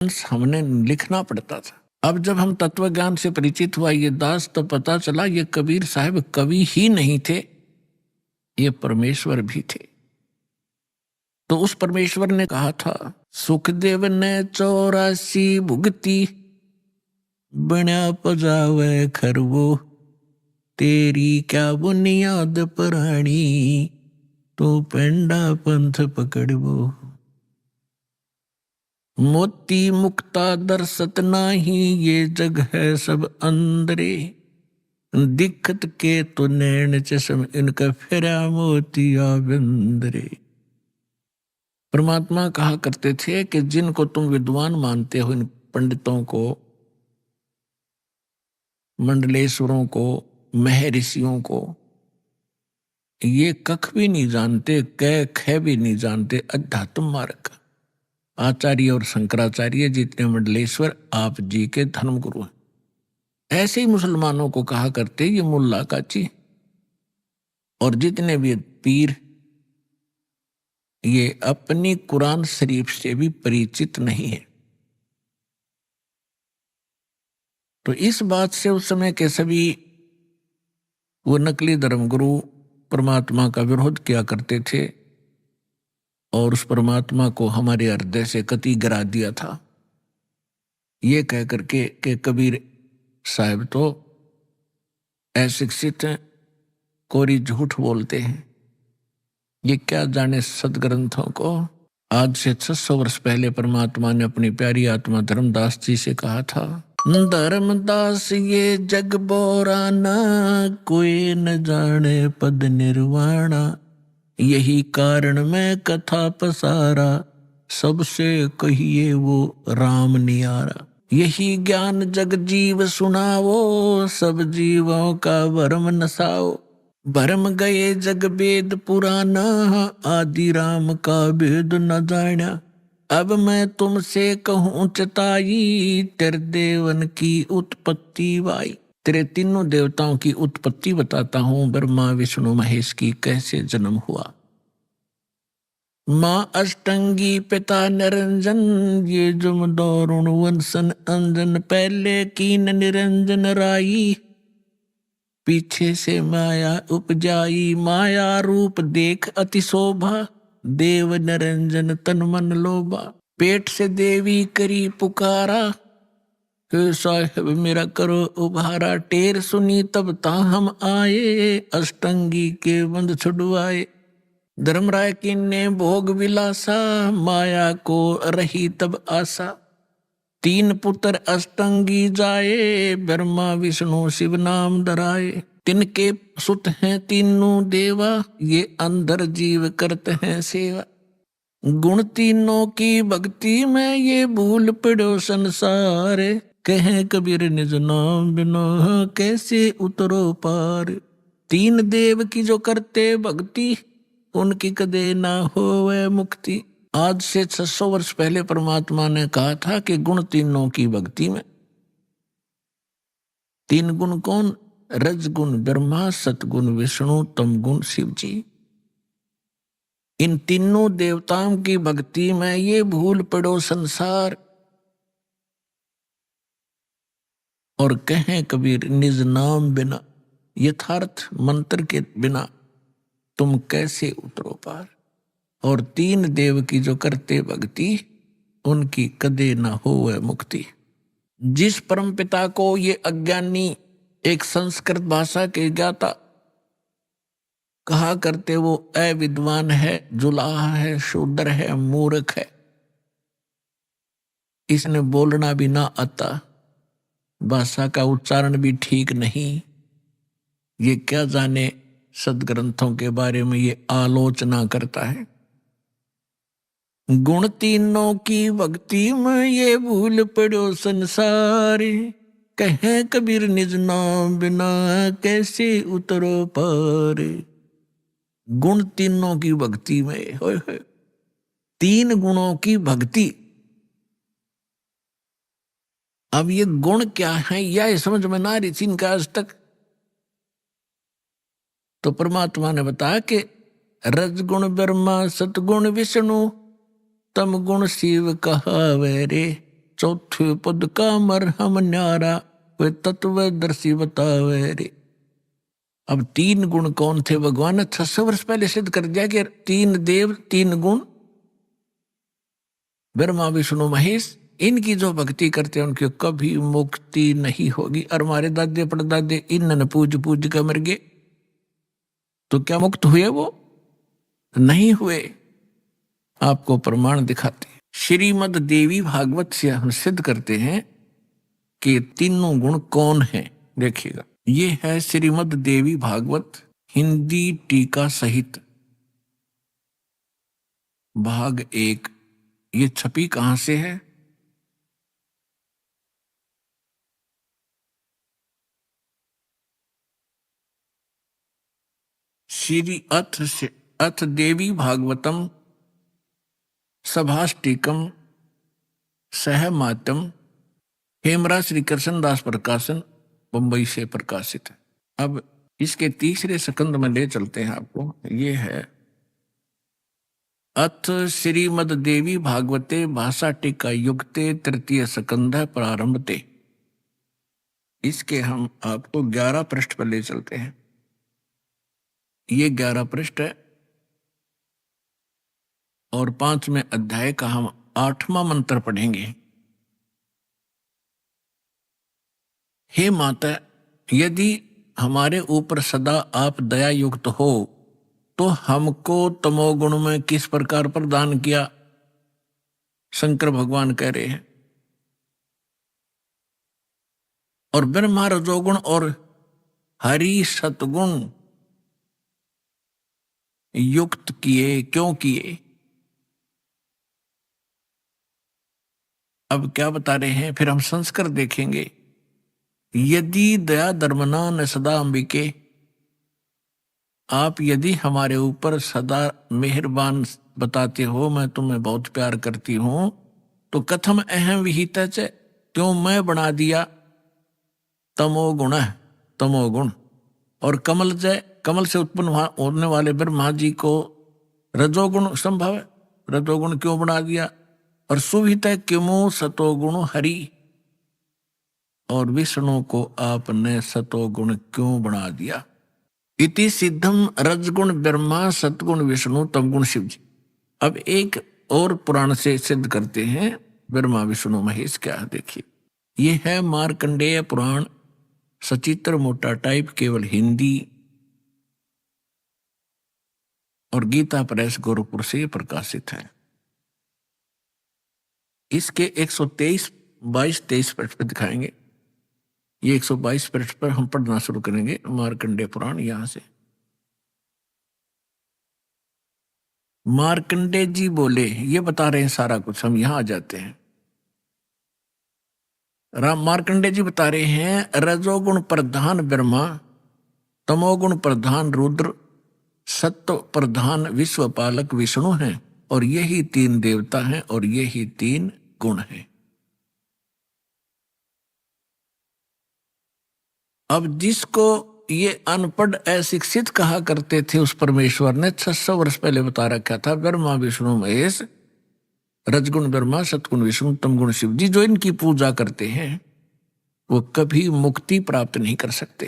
हमने लिखना पड़ता था। अब जब हम तत्व ज्ञान से परिचित हुआ ये दास, तो पता चला ये कबीर साहब कवि ही नहीं थे, ये परमेश्वर भी थे। तो उस परमेश्वर ने कहा था, सुखदेव ने 84 भुगती, बण्या पजावे खरवो, तेरी क्या बुनियाद प्राणी, तो पेंडा पंथ पकड़वो। मोती मुक्ता दर्शत नाही, ये जग है सब अंदरे, दिखत के तो नैन चश्म, इनका फेरा मोतिया बिंदरे। परमात्मा कहा करते थे कि जिनको तुम विद्वान मानते हो, इन पंडितों को, मंडलेश्वरों को, महर्षियों को, ये कख भी नहीं जानते, कै ख भी नहीं जानते, अध्यात्म मार्ग। आचार्य और शंकराचार्य जितने मंडलेश्वर आप जी के धर्मगुरु हैं। ऐसे ही मुसलमानों को कहा करते ये मुल्ला काची, और जितने भी पीर ये अपनी कुरान शरीफ से भी परिचित नहीं है। तो इस बात से उस समय के सभी वो नकली धर्मगुरु परमात्मा का विरोध किया करते थे, और उस परमात्मा को हमारे हृदय से कति गिरा दिया था, ये कह करके कि कबीर साहब तो अशिक्षित हैं, कोरी झूठ बोलते हैं, ये क्या जाने सदग्रंथों को। आज से 600 वर्ष पहले परमात्मा ने अपनी प्यारी आत्मा धर्मदास जी से कहा था, धर्मदास ये जग बोराना, कोई न जाने पद निर्वाणा, यही कारण मैं कथा पसारा, सबसे कहिए वो राम नियारा। यही ज्ञान जग जीव सुनावो, सब जीवों का भरम नसाओ, भरम गए जग वेद पुराना, आदि राम का भेद न जाना। अब मैं तुमसे कहूँ चताई, तेरे देवन की उत्पत्ति वाई। तेरे तीनों देवताओं की उत्पत्ति बताता हूँ, ब्रह्मा विष्णु महेश की कैसे जन्म हुआ। माँ अष्टंगी पिता निरंजन, ये जुम दौरुण वंशन अंजन, पहले कीन निरंजन राई, पीछे से माया उपजाई, माया रूप देख अति शोभा, देव निरंजन तन मन लोभा। पेट से देवी करी पुकारा, हे साहिब मेरा करो उभारा, टेर सुनी तब ता हम आए, अष्टंगी के बंध छुड़वाए। धर्मराय की ने भोग विलासा, माया को रही तब आशा। 3 पुत्र अष्टंगी जाए, ब्रह्मा विष्णु शिव नाम धराए। तिनके सुत हैं तीनों देवा, ये अंदर जीव करते हैं सेवा। गुण तीनों की भक्ति में, ये भूल पड़ो संसार, कहें कबीर निज नाम बिना, कैसे उतरो पार। 3 देव की जो करते भक्ति, उनकी कदे ना होवे मुक्ति। आज से 600 वर्ष पहले परमात्मा ने कहा था कि गुण तीनों की भक्ति में। 3 गुण कौन? रजगुण ब्रह्मा, सतगुण विष्णु, तम गुण शिव जी। इन तीनों देवताओं की भक्ति में ये भूल पड़ो संसार, और कहें कबीर निज नाम बिना, यथार्थ मंत्र के बिना तुम कैसे उतरो पार। और 3 देव की जो करते भक्ति, उनकी कदे ना हो वह मुक्ति। जिस परम पिता को ये अज्ञानी, एक संस्कृत भाषा के ज्ञाता कहा करते, वो अविद्वान है, जुलाहा है, शूद्र है, मूर्ख है, इसने बोलना भी ना आता, भाषा का उच्चारण भी ठीक नहीं, ये क्या जाने सदग्रंथों के बारे में ये आलोचना करता है। गुण तीनों की भक्ति में, ये भूल पड़ो संसार, कहें कबीर निज नाम बिना, कैसे उतरो पार। गुण तीनों की भक्ति में, होय होय, 3 गुणों की भक्ति। अब ये गुण क्या है, यह समझ में ना रही थी इनका आज तक। तो परमात्मा ने बताया कि रजगुण ब्रह्मा, सतगुण विष्णु, तम गुण शिव कहावे रे। चौथे पद का मरहम न्यारा, वे तत्वदर्शी बतावे रे। अब तीन गुण कौन थे भगवान ने 600 वर्ष पहले सिद्ध कर दिया कि तीन देव तीन गुण, ब्रह्मा विष्णु महेश, इनकी जो भक्ति करते हैं उनकी कभी मुक्ति नहीं होगी। और हमारे दादे परदादे इन्होंने पूज पूज कर मर गए, तो क्या मुक्त हुए? वो नहीं हुए। आपको प्रमाण दिखाते हैं, श्रीमद देवी भागवत से हम सिद्ध करते हैं कि तीनों गुण कौन है। देखिएगा, ये है श्रीमद देवी भागवत हिंदी टीका सहित भाग 1। ये छपी कहां से है? श्री अथ देवी भागवतम सभाष्टिकम सहमातम, हेमरा श्री कृष्णदास प्रकाशन, बंबई से प्रकाशित है। अब इसके तीसरे स्कंद में ले चलते हैं आपको। ये है अथ श्रीमद देवी भागवते भाषा टीका युक्ते तृतीय स्कंध प्रारंभते। इसके हम आपको 11 पृष्ठ पर ले चलते हैं। ये 11 पृष्ठ है और 5वें अध्याय का हम 8वां मंत्र पढ़ेंगे। हे माता, यदि हमारे ऊपर सदा आप दया युक्त हो तो हमको तमोगुण में किस प्रकार प्रदान किया? शंकर भगवान कह रहे हैं। और ब्रह्मा रजोगुण और हरि सतगुण युक्त किए, क्यों किए? अब क्या बता रहे हैं, फिर हम संस्कार देखेंगे। यदि दया धर्मना न सदा अंबिके, आप यदि हमारे ऊपर सदा मेहरबान बताते हो, मैं तुम्हें बहुत प्यार करती हूं, तो कथम अहम विहित, क्यों मैं बना दिया तमोगुण, तमोगुण। और कमल जय, कमल से उत्पन्न होने वाले ब्रह्मा जी को रजोगुण संभव है, रजोगुण क्यों बना दिया? और सुविहित किमु सतोगुण हरि, और विष्णु को आपने सतोगुण क्यों बना दिया? इति सिद्धम रजगुण ब्रह्मा सतगुण विष्णु तमगुण शिव जी। अब एक और पुराण से सिद्ध करते हैं ब्रह्मा विष्णु महेश क्या है। देखिए, ये है मार्कंडेय पुराण, सचित्र मोटा टाइप, केवल हिंदी, और गीता प्रेस गोरखपुर से प्रकाशित है। इसके 123, 22, 23 पृष्ठ पर दिखाएंगे। ये 122 पृष्ठ पर हम पढ़ना शुरू करेंगे मार्कंडेय पुराण। यहां से मार्कंडेय जी बोले, ये बता रहे हैं सारा कुछ। हम यहां आ जाते हैं। राम मार्कंडेय जी बता रहे हैं, रजोगुण प्रधान ब्रह्मा, तमोगुण प्रधान रुद्र, सत्व प्रधान विश्वपालक विष्णु हैं, और यही 3 देवता हैं और यही 3 गुण हैं। अब जिसको ये अनपढ़ अशिक्षित कहा करते थे, उस परमेश्वर ने 600 वर्ष पहले बता रखा था, ब्रह्मा विष्णु महेश, रजगुण ब्रह्मा सतगुण विष्णु तमगुण शिव जी, जो इनकी पूजा करते हैं वो कभी मुक्ति प्राप्त नहीं कर सकते।